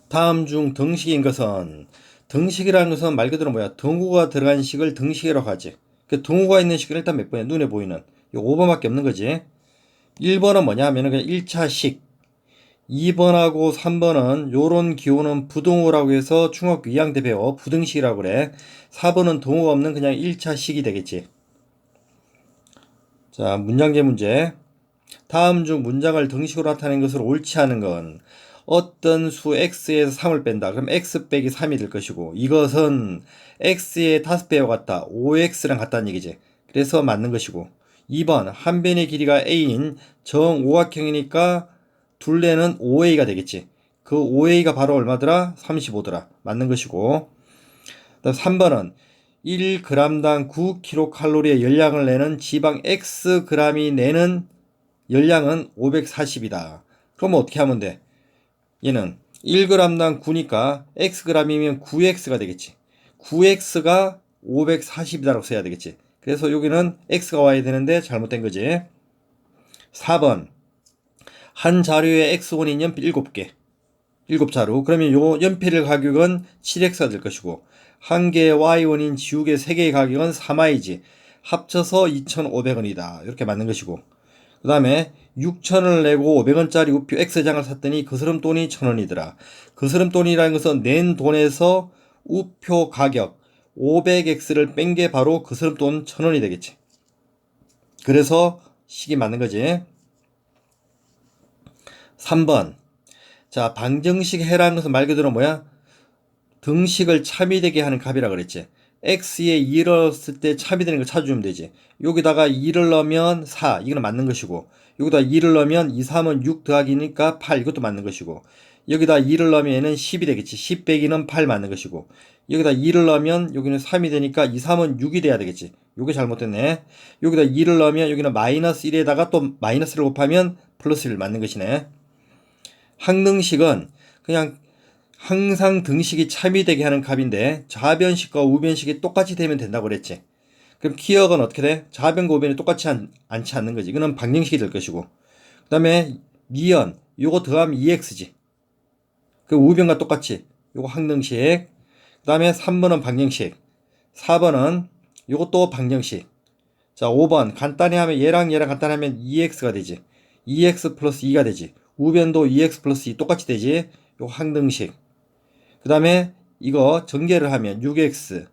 다음 중 등식인 것은 등식이라는 것은 말 그대로 뭐야? 등호가 들어간 식을 등식이라고 하지. 그 등호가 있는 식은 일단 몇 번이야? 눈에 보이는. 이 5번밖에 없는 거지. 1번은 뭐냐 하면은 그냥 1차 식. 2번하고 3번은 요런 기호는 부등호라고 해서 중학교 2학년 때 배워. 부등식이라고 그래. 4번은 등호가 없는 그냥 1차 식이 되겠지. 자, 문장제 문제. 다음 중 문장을 등식으로 나타낸 것으로 옳지 않은 건 어떤 수 x에서 3을 뺀다. 그럼 x 빼기 3이 될 것이고 이것은 x의 5배와 같다. 5x랑 같다는 얘기지. 그래서 맞는 것이고 2번 한 변의 길이가 a인 정오각형이니까 둘레는 5a가 되겠지. 그 5a가 바로 얼마더라? 35더라. 맞는 것이고 그다음 3번은 1g당 9kcal의 열량을 내는 지방 xg이 내는 열량은 540이다. 그러면 어떻게 하면 돼? 얘는 1g당 9니까 xg이면 9x가 되겠지. 9x가 540이다라고 써야 되겠지. 그래서 여기는 x가 와야 되는데 잘못된 거지. 4번 한 자료에 x1인 연필 7개 7자루. 그러면 요 연필의 가격은 7x가 될 것이고 한 개의 y1인 지우개 3개의 가격은 3y지. 합쳐서 2,500원이다. 이렇게 맞는 것이고 그 다음에 6,000원을 내고 500원짜리 우표 X장을 샀더니 그스름 돈이 1,000원이더라. 그스름 돈이라는 것은 낸 돈에서 우표 가격 500X를 뺀 게 바로 그스름 돈 1,000원이 되겠지. 그래서 식이 맞는 거지. 3번. 자, 방정식 해라는 것은 말 그대로 뭐야? 등식을 참이되게 하는 값이라 그랬지. x에 2를 넣었을 때 참이되는 걸 찾아주면 되지. 여기다가 2를 넣으면 4, 이거는 맞는 것이고 여기다 2를 넣으면 2, 3은 6 더하기니까 8, 이것도 맞는 것이고 여기다 2를 넣으면 얘는 10이 되겠지. 10 빼기는 8 맞는 것이고 여기다 2를 넣으면 여기는 3이 되니까 2, 3은 6이 돼야 되겠지. 요게 잘못됐네. 여기다 2를 넣으면 여기는 마이너스 1에다가 또 마이너스를 곱하면 플러스 1 맞는 것이네. 항등식은 그냥 항상 등식이 참이되게 하는 값인데 좌변식과 우변식이 똑같이 되면 된다고 그랬지. 그럼 기억은 어떻게 돼? 좌변과 우변이 똑같지 않지 않는 거지. 이거는 방정식이 될 것이고 그 다음에 미연 요거 더하면 2x지. 그 우변과 똑같이 요거 항등식. 그 다음에 3번은 방정식. 4번은 요것도 방정식. 자, 5번 간단히 하면 얘랑 얘랑 간단히 하면 2x가 되지. 2x 플러스 2가 되지. 우변도 2x 플러스 2 똑같이 되지. 요 항등식. 그 다음에 이거 전개를 하면 6x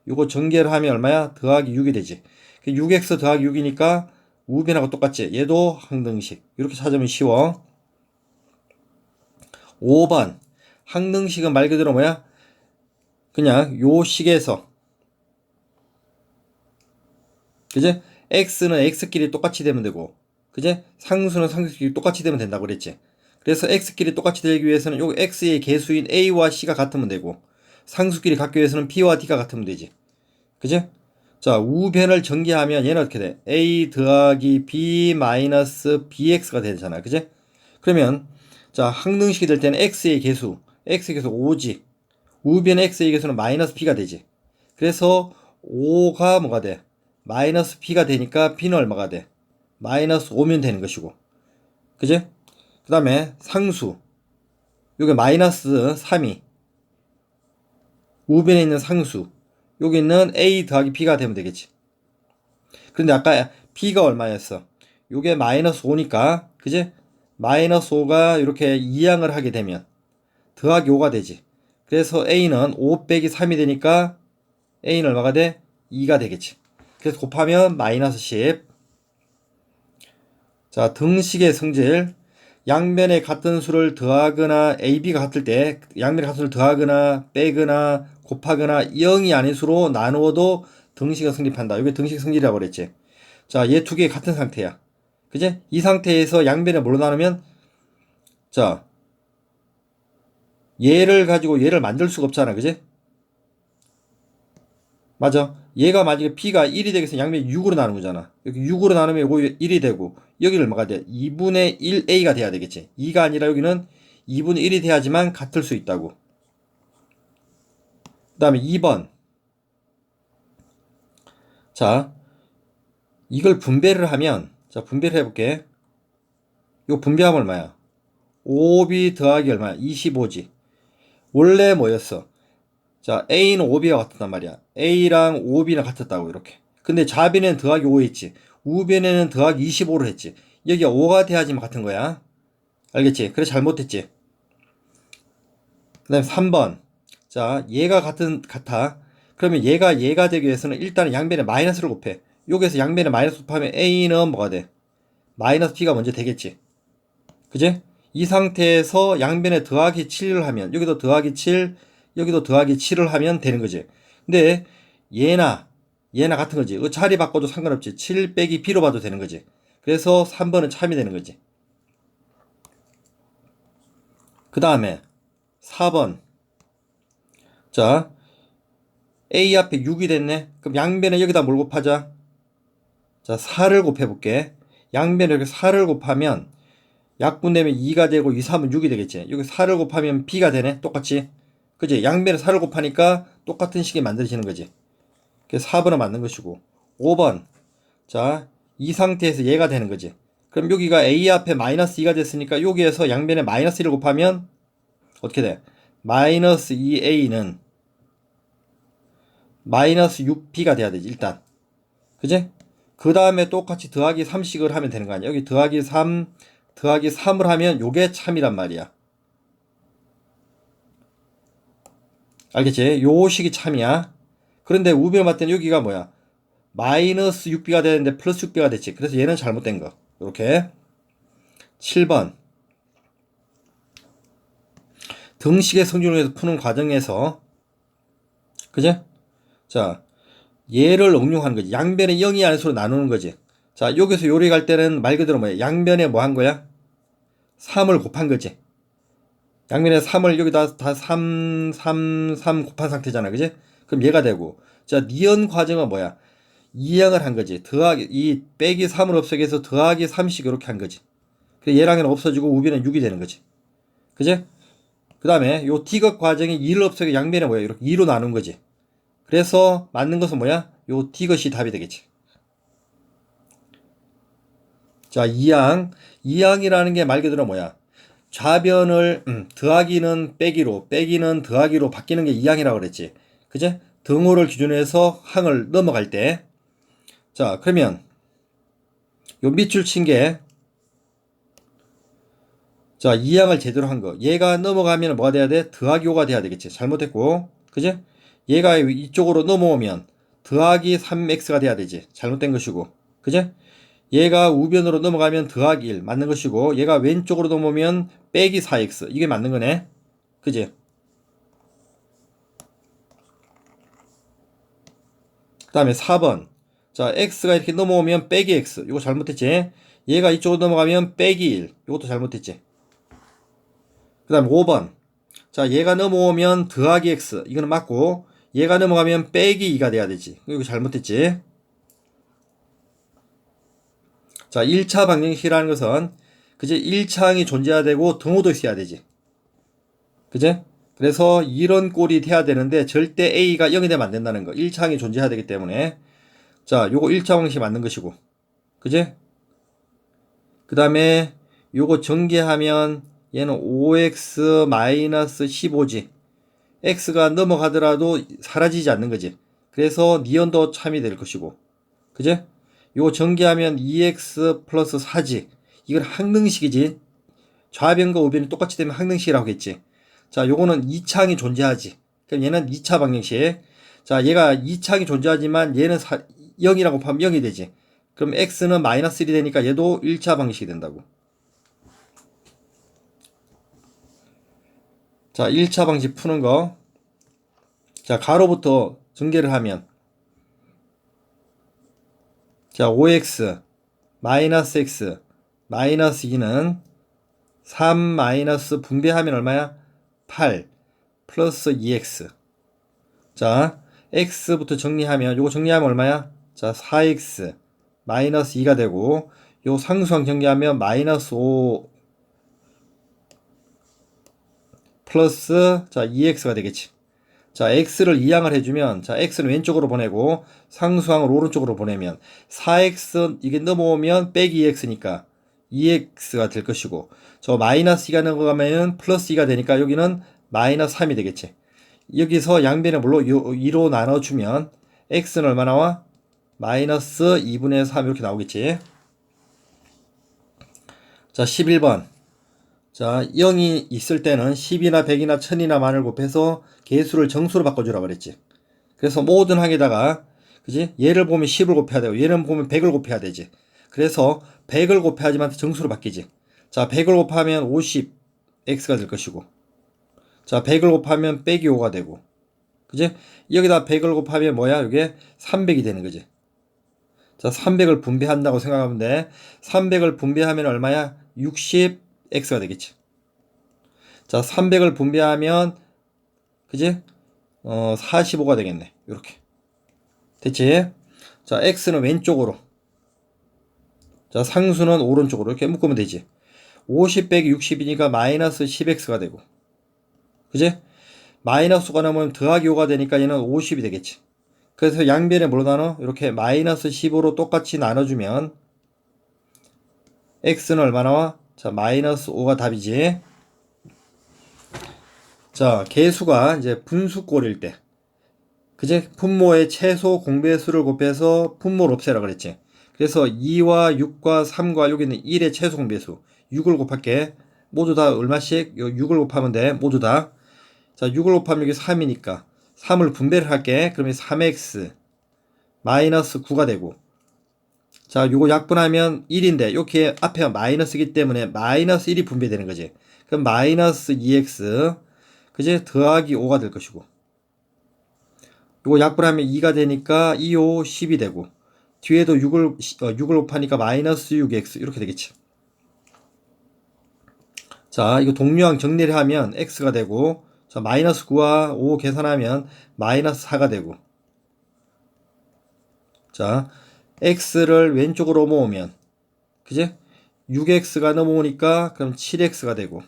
이거 전개를 하면 얼마야? 더하기 6이 되지. 6x 더하기 6이니까 우변하고 똑같지. 얘도 항등식. 이렇게 찾으면 쉬워. 5번 항등식은 말 그대로 뭐야? 그냥 요 식에서 그제? x는 x끼리 똑같이 되면 되고 그제? 상수는 상수끼리 똑같이 되면 된다고 그랬지. 그래서 x끼리 똑같이 되기 위해서는 요 x의 개수인 a와 c가 같으면 되고 상수끼리 같기 위해서는 b와 d가 같으면 되지. 그지? 자, 우변을 전개하면 얘는 어떻게 돼? a 더하기 b 마이너스 bx가 되잖아. 그지? 그러면 자, 항등식이 될 때는 x의 개수 5지. 우변 x의 개수는 마이너스 b가 되지. 그래서 5가 뭐가 돼? 마이너스 b가 되니까 b는 얼마가 돼? 마이너스 5면 되는 것이고. 그지? 그 다음에 상수. 요게 마이너스 3이 우변에 있는 상수. 여기는 a 더하기 b가 되면 되겠지. 그런데 아까 b가 얼마였어? 요게 마이너스 5니까 그지? 마이너스 5가 이렇게 이항을 하게 되면 더하기 5가 되지. 그래서 a는 5 빼기 3이 되니까 a는 얼마가 돼? 2가 되겠지. 그래서 곱하면 마이너스 10. 자, 등식의 성질. 양변에 같은 수를 더하거나 ab가 같을 때 양변에 같은 수를 더하거나 빼거나 곱하거나 0이 아닌 수로 나누어도 등식은 성립한다. 이게 등식 성질이라고 그랬지. 자, 얘 두 개 같은 상태야. 그지? 이 상태에서 양변에 뭘로 나누면 자, 얘를 가지고 얘를 만들 수가 없잖아. 그지? 맞아. 얘가 만약에 b가 1이 되겠으면 양변이 6으로 나누는 거잖아. 여기 6으로 나누면 요거 1이 되고 여기를 얼마가 돼? 2분의 1a가 돼야 되겠지. 2가 아니라 여기는 2분의 1이 돼야지만 같을 수 있다고. 그 다음에 2번. 자, 이걸 분배를 하면 자, 분배를 해볼게. 이거 분배하면 얼마야? 5b 더하기 얼마야? 25지. 원래 뭐였어? 자, A는 5B가 같았단 말이야. A랑 5B는 같았다고, 이렇게. 근데 좌변에는 더하기 5 했지. 우변에는 더하기 25를 했지. 여기가 5가 돼야지만 같은 거야. 알겠지? 그래, 잘못했지. 그 다음에 3번. 자, 얘가 같아. 그러면 얘가 되기 위해서는 일단은 양변에 마이너스를 곱해. 여기에서 양변에 마이너스 곱하면 A는 뭐가 돼? 마이너스 B가 먼저 되겠지. 그지? 이 상태에서 양변에 더하기 7을 하면, 여기도 더하기 7, 여기도 더하기 7을 하면 되는 거지. 근데 얘나 같은 거지. 자리 바꿔도 상관없지. 7 빼기 B로 봐도 되는 거지. 그래서 3번은 참이 되는 거지. 그 다음에 4번. 자, A 앞에 6이 됐네. 그럼 양변에 여기다 뭘 곱하자? 자, 4를 곱해볼게. 양변에 이렇게 4를 곱하면 약분되면 2가 되고 2, 3은 6이 되겠지. 여기 4를 곱하면 B가 되네. 똑같이. 그지? 양변에 4를 곱하니까 똑같은 식이 만들어지는 거지. 그래서 4번은 맞는 것이고. 5번. 자, 이 상태에서 얘가 되는 거지. 그럼 여기가 A 앞에 마이너스 2가 됐으니까 여기에서 양변에 마이너스 1을 곱하면 어떻게 돼? 마이너스 2A는 마이너스 6B가 돼야 되지, 일단. 그지? 그 다음에 똑같이 더하기 3씩을 하면 되는 거 아니야? 여기 더하기 3, 더하기 3을 하면 요게 참이란 말이야. 알겠지? 요 식이 참이야. 그런데 우변을 봤을 때는 여기가 뭐야? 마이너스 6B가 되는데 플러스 6B가 됐지. 그래서 얘는 잘못된 거. 이렇게. 7번. 등식의 성질을 푸는 과정에서, 그지? 자, 얘를 응용하는 거지. 양변에 0이 아닌 수로 나누는 거지. 자, 여기서 요리 갈 때는 말 그대로 뭐야? 양변에 뭐 한 거야? 3을 곱한 거지. 양면에 3을 여기다 다 3 곱한 상태잖아. 그지? 그럼 얘가 되고. 자, 니은 과정은 뭐야? 이항을 한 거지. 더하기, 이 빼기 3을 없애기 위해서 더하기 3씩 이렇게 한 거지. 그래서 얘랑 얘는 없어지고 우변은 6이 되는 거지. 그지? 그 다음에 요 T극 과정이 2를 없애기 양면에 뭐야? 이렇게 2로 나눈 거지. 그래서 맞는 것은 뭐야? 요 T것이 답이 되겠지. 자, 이항이라는 게 말 그대로 뭐야? 좌변을 더하기는 빼기로, 빼기는 더하기로 바뀌는 게 이항이라고 그랬지. 그제? 등호를 기준으로 해서 항을 넘어갈 때. 자, 그러면 요 밑줄 친 게, 자, 이항을 제대로 한 거. 얘가 넘어가면 뭐가 돼야 돼? 더하기 5가 돼야 되겠지. 잘못했고. 그제? 얘가 이쪽으로 넘어오면 더하기 3x가 돼야 되지. 잘못된 것이고. 그제? 얘가 우변으로 넘어가면 더하기 1 맞는 것이고, 얘가 왼쪽으로 넘어오면 빼기 4x 이게 맞는 거네. 그지? 그 다음에 4번. 자, x가 이렇게 넘어오면 빼기 x 이거 잘못했지. 얘가 이쪽으로 넘어가면 빼기 1 이것도 잘못했지. 그 다음에 5번. 자, 얘가 넘어오면 더하기 x 이거는 맞고, 얘가 넘어가면 빼기 2가 돼야 되지. 이거 잘못했지. 자, 1차 방정식이라는 것은, 그제 1차항이 존재해야 되고 등호도 있어야 되지. 그제? 그래서 이런 꼴이 돼야 되는데 절대 A가 0이 되면 안 된다는 거. 1차항이 존재해야 되기 때문에. 자, 요거 1차 방정식이 맞는 것이고. 그제? 그 다음에 요거 전개하면 얘는 5x-15지. x가 넘어가더라도 사라지지 않는 거지. 그래서 니은도 참이 될 것이고. 그제? 요거 전개하면 2x 플러스 4지. 이건 항등식이지. 좌변과 우변이 똑같이 되면 항등식이라고 했지. 자, 요거는 2차항이 존재하지. 그럼 얘는 2차 방정식. 자, 얘가 2차항이 존재하지만 얘는 0이라고 하면 0이 되지. 그럼 x는 마이너스 1이 되니까 얘도 1차 방정식이 된다고. 자, 1차 방식 푸는 거. 자, 가로부터 전개를 하면. 자, 5x 마이너스 x 마이너스 2는 3 마이너스 분배하면 얼마야? 8 플러스 2x. 자, x부터 정리하면, 요거 정리하면 얼마야? 자, 4x 마이너스 2가 되고, 요 상수항 정리하면 마이너스 5 플러스, 자, 2x가 되겠지. 자, x를 이항을 해주면, 자, x는 왼쪽으로 보내고 상수항을 오른쪽으로 보내면 4x 이게 넘어오면 빼기 2x니까 2x가 될 것이고, 저 마이너스 2가 넘어가면 플러스 2가 되니까 여기는 마이너스 3이 되겠지. 여기서 양변에 뭘로 2로 나눠주면 x는 얼마 나와? 마이너스 2분의 3 이렇게 나오겠지. 자, 11번. 자, 0이 있을 때는 10이나 100이나 1000이나 만을 곱해서 개수를 정수로 바꿔주라 그랬지. 그래서 모든 항에다가, 그지? 얘를 보면 10을 곱해야 되고, 얘를 보면 100을 곱해야 되지. 그래서 100을 곱해야지만 정수로 바뀌지. 자, 100을 곱하면 50x가 될 것이고, 자, 100을 곱하면 빼기 5가 되고, 그지? 여기다 100을 곱하면 뭐야? 이게 300이 되는 거지. 자, 300을 분배한다고 생각하면 돼. 300을 분배하면 얼마야? 60x가 되겠지. 자, 300을 분배하면, 그지? 45가 되겠네. 이렇게. 됐지? 자, x는 왼쪽으로. 자, 상수는 오른쪽으로. 이렇게 묶으면 되지. 50 빼기 60이니까 마이너스 10x가 되고. 그지? 마이너스가 나오면 더하기 5가 되니까 얘는 50이 되겠지. 그래서 양변에 뭘로 나눠? 이렇게 마이너스 10으로 똑같이 나눠주면 x는 얼마 나와? 자, 마이너스 5가 답이지. 자, 개수가 이제 분수꼴일 때, 그제? 분모의 최소 공배수를 곱해서 분모를 없애라 그랬지. 그래서 2와 6과 3과 여기는 1의 최소 공배수 6을 곱할게. 모두 다 얼마씩? 6을 곱하면 돼. 모두 다. 자, 6을 곱하면 여기 3이니까 3을 분배를 할게. 그러면 3x 마이너스 9가 되고, 자, 요거 약분하면 1인데 이렇게 앞에 마이너스이기 때문에 마이너스 1이 분배되는 거지. 그럼 마이너스 2x, 그제? 더하기 5가 될 것이고, 요거 약분하면 2가 되니까 2, 5, 10이 되고, 뒤에도 6을 곱하니까 마이너스 6x 이렇게 되겠지. 자, 이거 동류항 정리를 하면 x가 되고, 자, 마이너스 9와 5 계산하면 마이너스 4가 되고, 자, x를 왼쪽으로 모으면, 그지? 6x가 넘어오니까 그럼 7x가 되고,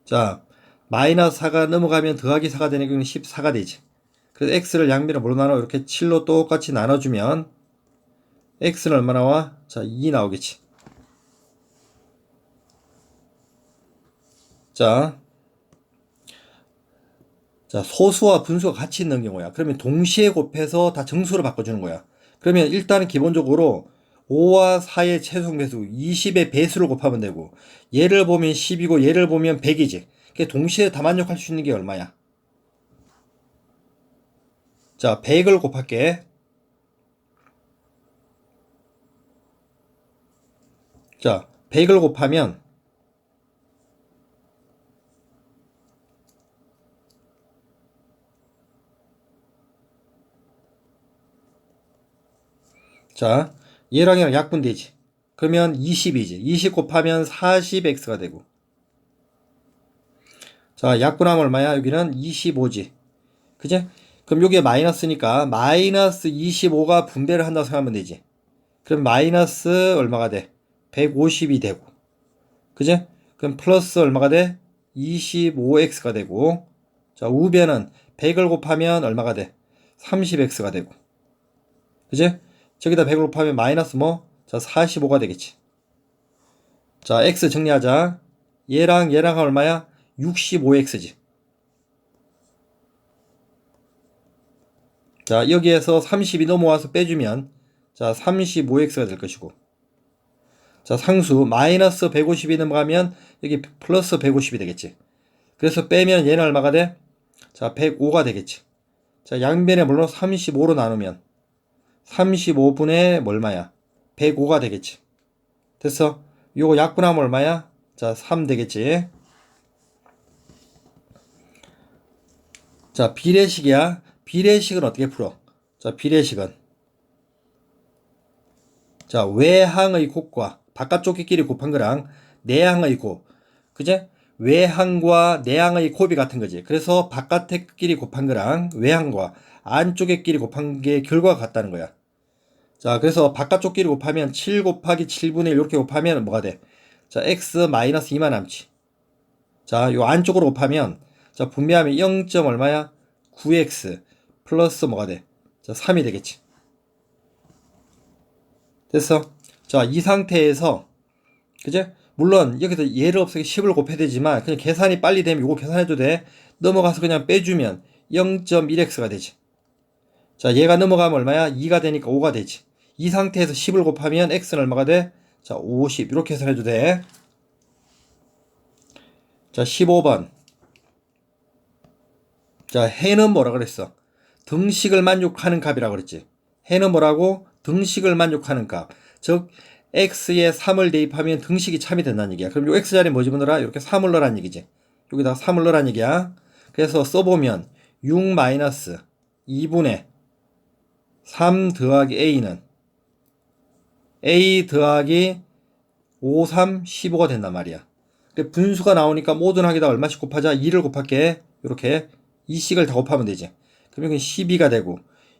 자, 마이너스 4가 넘어가면 더하기 4가 되니까 14가 되지. 그래서 x를 양변에 뭘로 나눠? 이렇게 7로 똑같이 나눠주면 x는 얼마 나와? 자, 2 나오겠지. 자, 소수와 분수가 같이 있는 경우야. 그러면 동시에 곱해서 다 정수로 바꿔주는 거야. 그러면 일단은 기본적으로 5와 4의 최소 배수 20의 배수를 곱하면 되고, 얘를 보면 10이고 얘를 보면 100이지. 동시에 다 만족할 수 있는 게 얼마야? 자, 100을 곱할게. 자, 100을 곱하면, 자, 얘랑 얘랑 약분되지. 그러면 20이지. 20 곱하면 40x가 되고. 자, 약분하면 얼마야? 여기는 25지. 그지? 그럼 여기에 마이너스니까 마이너스 25가 분배를 한다고 생각하면 되지. 그럼 마이너스 얼마가 돼? 150이 되고. 그지? 그럼 플러스 얼마가 돼? 25x가 되고. 자, 우변은 100을 곱하면 얼마가 돼? 30x가 되고. 그지? 저기다 100을 곱하면 마이너스 뭐? 자, 45가 되겠지. 자, x 정리하자. 얘랑 얼마야? 65x지. 자, 여기에서 30이 넘어와서 빼주면, 자, 35x가 될 것이고. 자, 상수 마이너스 150이 넘어가면 여기 플러스 150이 되겠지. 그래서 빼면 얘는 얼마가 돼? 자, 105가 되겠지. 자, 양변에 물론 35로 나누면 35분의 얼마야? 105가 되겠지. 됐어? 요거 약분하면 얼마야? 자, 3 되겠지. 자, 비례식이야. 비례식은 어떻게 풀어? 자, 비례식은, 자, 외항의 곱과 바깥쪽 끼리 곱한 거랑 내항의 곱, 그제? 외항과 내항의 곱이 같은 거지. 그래서 바깥의 끼리 곱한 거랑 외항과 안쪽의 끼리 곱한 게 결과가 같다는 거야. 자, 그래서 바깥쪽 끼리 곱하면 7 곱하기 7분의 1 이렇게 곱하면 뭐가 돼? 자, x 마이너스 2만 남지. 자, 요 안쪽으로 곱하면, 자, 분배하면 0. 얼마야? 9x 플러스 뭐가 돼? 자, 3이 되겠지. 됐어? 자, 이 상태에서, 그제? 물론 여기서 예를 없이 10을 곱해야 되지만 그냥 계산이 빨리 되면 이거 계산해도 돼. 넘어가서 그냥 빼주면 0.1x가 되지. 자, 얘가 넘어가면 얼마야? 2가 되니까 5가 되지. 이 상태에서 10을 곱하면 x는 얼마가 돼? 자, 50 이렇게 해서 해도 돼. 자, 15번. 자, 해는 뭐라 그랬어? 등식을 만족하는 값이라 그랬지. 해는 뭐라고? 등식을 만족하는 값. 즉 x에 3을 대입하면 등식이 참이 된다는 얘기야. 그럼 요 x자리에 뭐 집어넣어라? 이렇게 3을 넣으라는 얘기지. 여기다가 3을 넣으라는 얘기야. 그래서 써보면 6 마이너스 2분의 3 더하기 a는 a 더하기 5, 3, 15가 된단 말이야. 분수가 나오니까 모든 항에다 얼마씩 곱하자? 2를 곱할게. 이렇게 2씩을 다 곱하면 되지. 그럼 여기 12가 되고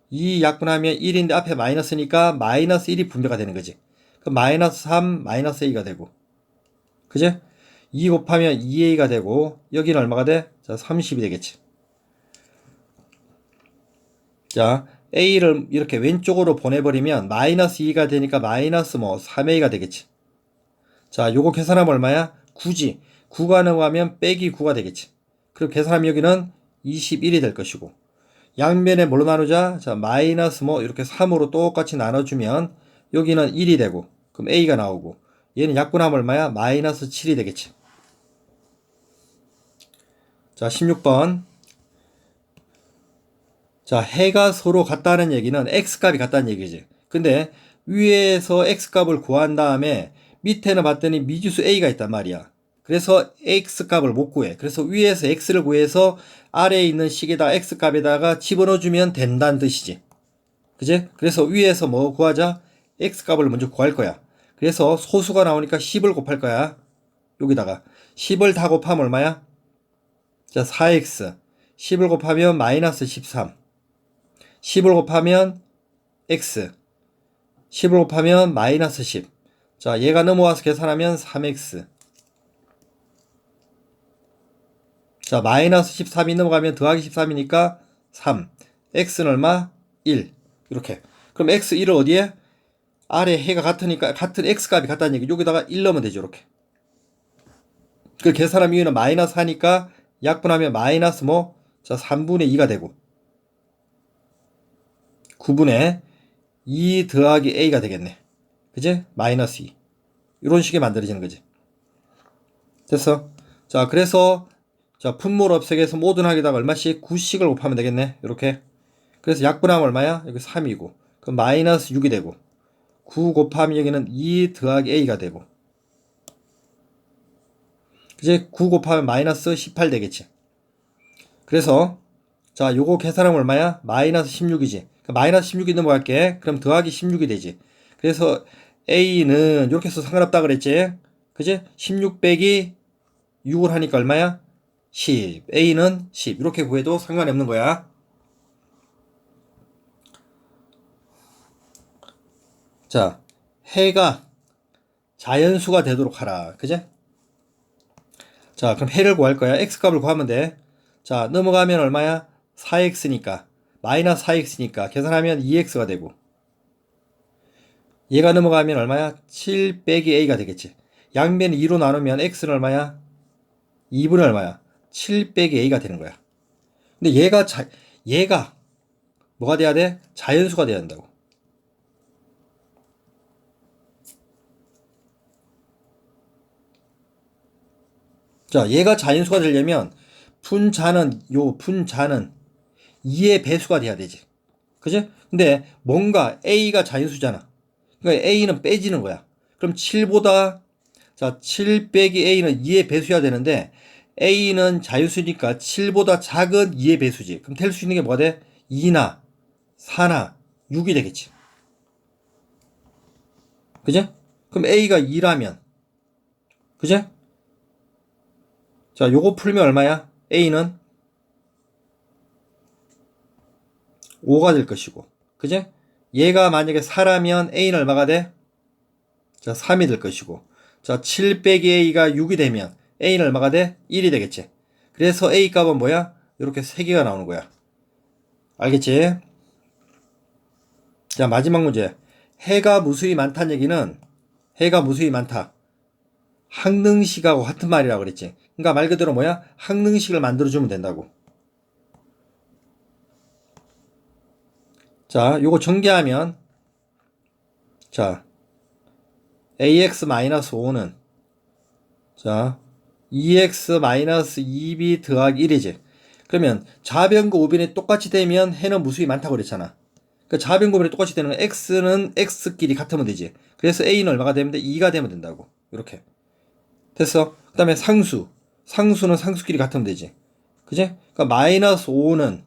2 약분하면 1인데 앞에 마이너스니까 마이너스 1이 분배가 되는 거지. 그럼 마이너스 3, 마이너스 a가 되고 그지? 2 곱하면 2a가 되고 여기는 얼마가 돼? 자, 30이 되겠지. 자, a를 이렇게 왼쪽으로 보내버리면 마이너스 2가 되니까 마이너스 뭐 3a가 되겠지. 자, 요거 계산하면 얼마야? 9지. 9가 넘어가면 빼기 9가 되겠지. 그리고 계산하면 여기는 21이 될 것이고 양면에 뭘로 나누자? 자, 마이너스 뭐 이렇게 3으로 똑같이 나눠주면 여기는 1이 되고 그럼 a가 나오고 얘는 약분하면 얼마야? 마이너스 7이 되겠지. 자, 16번. 자, 해가 서로 같다는 얘기는 x값이 같다는 얘기지. 근데 위에서 x값을 구한 다음에 밑에는 봤더니 미지수 a가 있단 말이야. 그래서 x값을 못 구해. 그래서 위에서 x를 구해서 아래에 있는 식에다 x값에다가 집어넣어주면 된다는 뜻이지. 그지? 그래서 위에서 뭐 구하자? x값을 먼저 구할 거야. 그래서 소수가 나오니까 10을 곱할 거야. 여기다가 10을 다 곱하면 얼마야? 자, 4x 10을 곱하면 마이너스 13 10을 곱하면 x 10을 곱하면 마이너스 10. 자, 얘가 넘어와서 계산하면 3x. 자, 마이너스 13이 넘어가면 더하기 13이니까 3. x는 얼마? 1. 이렇게. 그럼 x 1을 어디에? 아래 해가 같으니까 같은 x값이 같다는 얘기. 여기다가 1 넣으면 되죠. 이렇게. 그 계산하면 위에는 마이너스 하니까 약분하면 마이너스 뭐? 자, 3분의 2가 되고 9분의 2 더하기 a가 되겠네. 그지? 마이너스 2. 이런 식이 만들어지는 거지. 됐어? 자, 그래서 자, 분모를 없애기해서 모든 항에다가 얼마씩? 9씩을 곱하면 되겠네. 이렇게. 그래서 약분하면 얼마야? 여기 3이고. 그럼 마이너스 6이 되고. 9 곱하면 여기는 2 더하기 a가 되고. 그지? 9 곱하면 마이너스 18 되겠지. 그래서 자, 요거 계산하면 얼마야? 마이너스 16이지. 마이너스 16이 넘어갈게. 그럼 더하기 16이 되지. 그래서 a는 이렇게 해서 상관없다 그랬지. 그지? 16 빼기 6을 하니까 얼마야? 10. a는 10. 이렇게 구해도 상관이 없는 거야. 자, 해가 자연수가 되도록 하라. 그지? 자, 그럼 해를 구할 거야. x값을 구하면 돼. 자, 넘어가면 얼마야? 4x니까. 마이너스 4x니까. 계산하면 2x가 되고. 얘가 넘어가면 얼마야? 7 빼기 a가 되겠지. 양면 2로 나누면 x는 얼마야? 2분의 얼마야? 7 빼기 a가 되는 거야. 근데 얘가 뭐가 돼야 돼? 자연수가 돼야 된다고. 자, 얘가 자연수가 되려면 분자는 2의 배수가 돼야 되지. 그지? 근데 뭔가 a가 자연수잖아. 그러니까 a는 빼지는 거야. 그럼 7보다 자, 7 빼기 a는 2의 배수여야 되는데 a는 자연수니까 7보다 작은 2의 배수지. 그럼 될 수 있는 게 뭐가 돼? 2나 4나 6이 되겠지. 그지? 그럼 a가 2라면 그지? 자, 요거 풀면 얼마야? a는 5가 될 것이고. 그지? 얘가 만약에 4라면 a는 얼마가 돼? 자, 3이 될 것이고. 자, 7 빼기 a가 6이 되면 a는 얼마가 돼? 1이 되겠지. 그래서 a 값은 뭐야? 이렇게 3개가 나오는 거야. 알겠지? 자, 마지막 문제. 해가 무수히 많다는 얘기는 해가 무수히 많다. 항능식하고 같은 말이라고 그랬지. 그러니까 말 그대로 뭐야? 항능식을 만들어주면 된다고. 자, 요거 전개하면, 자, ax-5는, 자, 2x-2b 더하기 1이지. 그러면 좌변과 우변이 똑같이 되면 해는 무수히 많다고 그랬잖아. 그 좌변과 우변이 똑같이 되는 건 x는 x끼리 같으면 되지. 그래서 a는 얼마가 되면 돼? 2가 되면 된다고. 이렇게. 됐어? 그 다음에 상수. 상수는 상수끼리 같으면 되지. 그지? 그러니까 마이너스 5는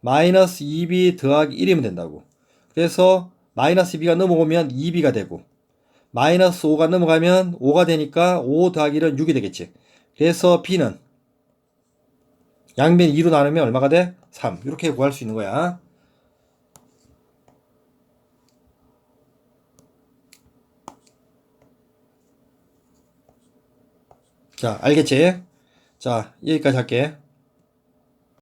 마이너스 2b 더하기 1이면 된다고. 그래서 마이너스 2b가 넘어오면 2b가 되고 마이너스 5가 넘어가면 5가 되니까 5 더하기 1은 6이 되겠지. 그래서 b는 양변 2로 나누면 얼마가 돼? 3. 이렇게 구할 수 있는 거야. 자, 알겠지? 자, 여기까지 할게.